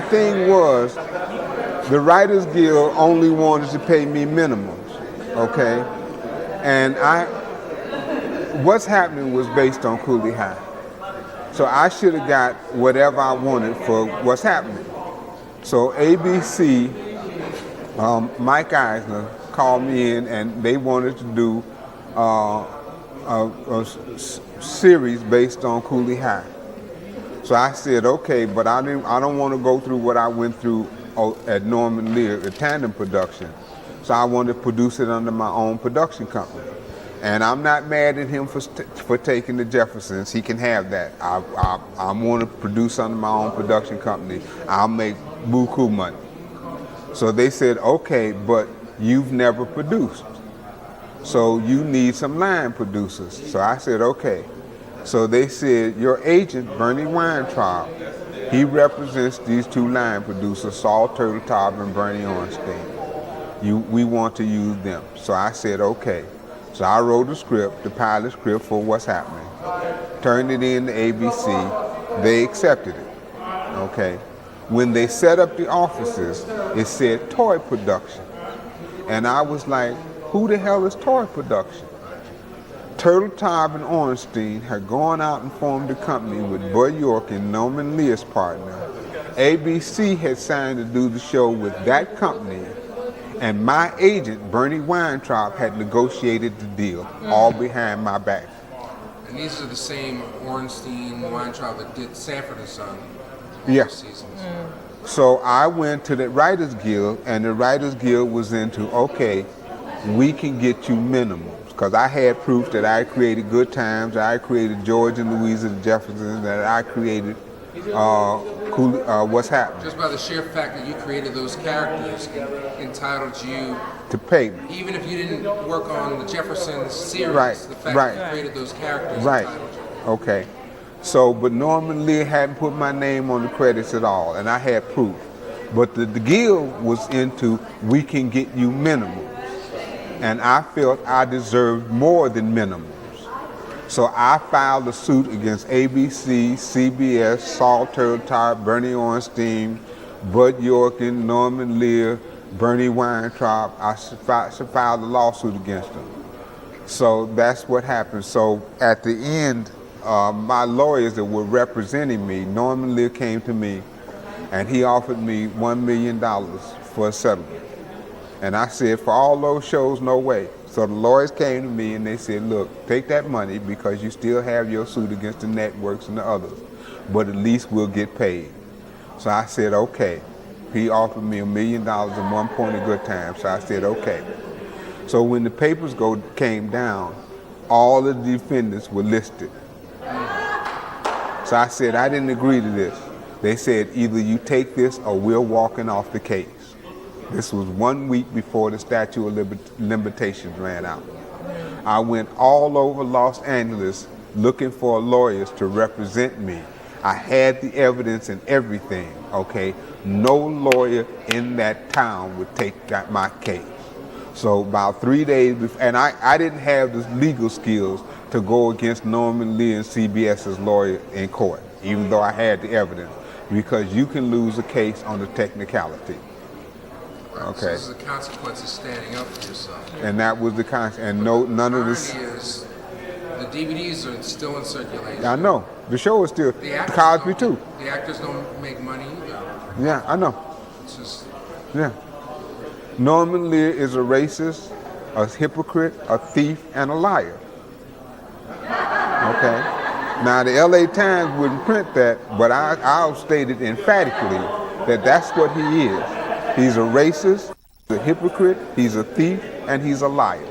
The thing was, the Writers Guild only wanted to pay me minimums, okay? And what's happening was based on Cooley High. So I should have got whatever I wanted for what's happening. So ABC, Mike Eisner called me in and they wanted to do a series based on Cooley High. So I said, okay, but I don't want to go through what I went through at Norman Lear, at Tandem Production. So I wanted to produce it under my own production company. And I'm not mad at him for taking the Jeffersons. He can have that. I want to produce under my own production company. I'll make buku money. So they said, okay, but you've never produced. So you need some line producers. So I said, okay. So they said, your agent, Bernie Weintraub, he represents these two line producers, Saul Turtletop and Bernie Ornstein. We want to use them. So I said, okay. So I wrote a script, the pilot script for what's happening, turned it in to ABC, they accepted it, okay. When they set up the offices, it said toy production. And I was like, who the hell is toy production? Turtletop and Ornstein had gone out and formed a company with Bud York and Norman Lear's partner. ABC had signed to do the show with that company, and my agent, Bernie Weintraub, had negotiated the deal, all behind my back. And these are the same Ornstein, Weintraub that did Sanford and Son. Yeah. Seasons. So I went to the Writers Guild, and the Writers Guild was into, okay, we can get you minimums. Because I had proof that I created Good Times, that I created George and Louisa the Jeffersons, that I created What's Happening. Just by the sheer fact that you created those characters entitled you to pay me. Even if you didn't work on the Jeffersons series, right, the fact right, that you created those characters right. entitled you. Okay. So, but Norman Lear hadn't put my name on the credits at all, and I had proof. But the guild was into, we can get you minimums. And I felt I deserved more than minimums. So I filed a suit against ABC, CBS, Saul Turtletop, Bernie Ornstein, Bud Yorkin, Norman Lear, Bernie Weintraub. I filed a lawsuit against them. So that's what happened. So at the end, my lawyers that were representing me, Norman Lear came to me and he offered me $1 million for a settlement. And I said, for all those shows, no way. So the lawyers came to me and they said, look, take that money because you still have your suit against the networks and the others, but at least we'll get paid. So I said, okay. He offered me $1 million at one point at Good Times, so I said, okay. So when the papers came down, all the defendants were listed. So I said, I didn't agree to this. They said, either you take this or we're walking off the case. This was 1 week before the statute of limitations ran out. I went all over Los Angeles looking for lawyers to represent me. I had the evidence and everything, okay? No lawyer in that town would take my case. So about 3 days before, and I didn't have the legal skills to go against Norman Lear and CBS's lawyer in court, even though I had the evidence, because you can lose a case on the technicality. Okay. So this is the consequence of standing up for yourself. And that was the consequence. And none of this. Is the DVDs are still in circulation. I know. The show is still. Cosby too. The actors don't make money either. Yeah, I know. It's just. Yeah. Norman Lear is a racist, a hypocrite, a thief, and a liar. Okay. Now the LA Times wouldn't print that, but I'll state it emphatically that that's what he is. He's a racist, he's a hypocrite, he's a thief, and he's a liar.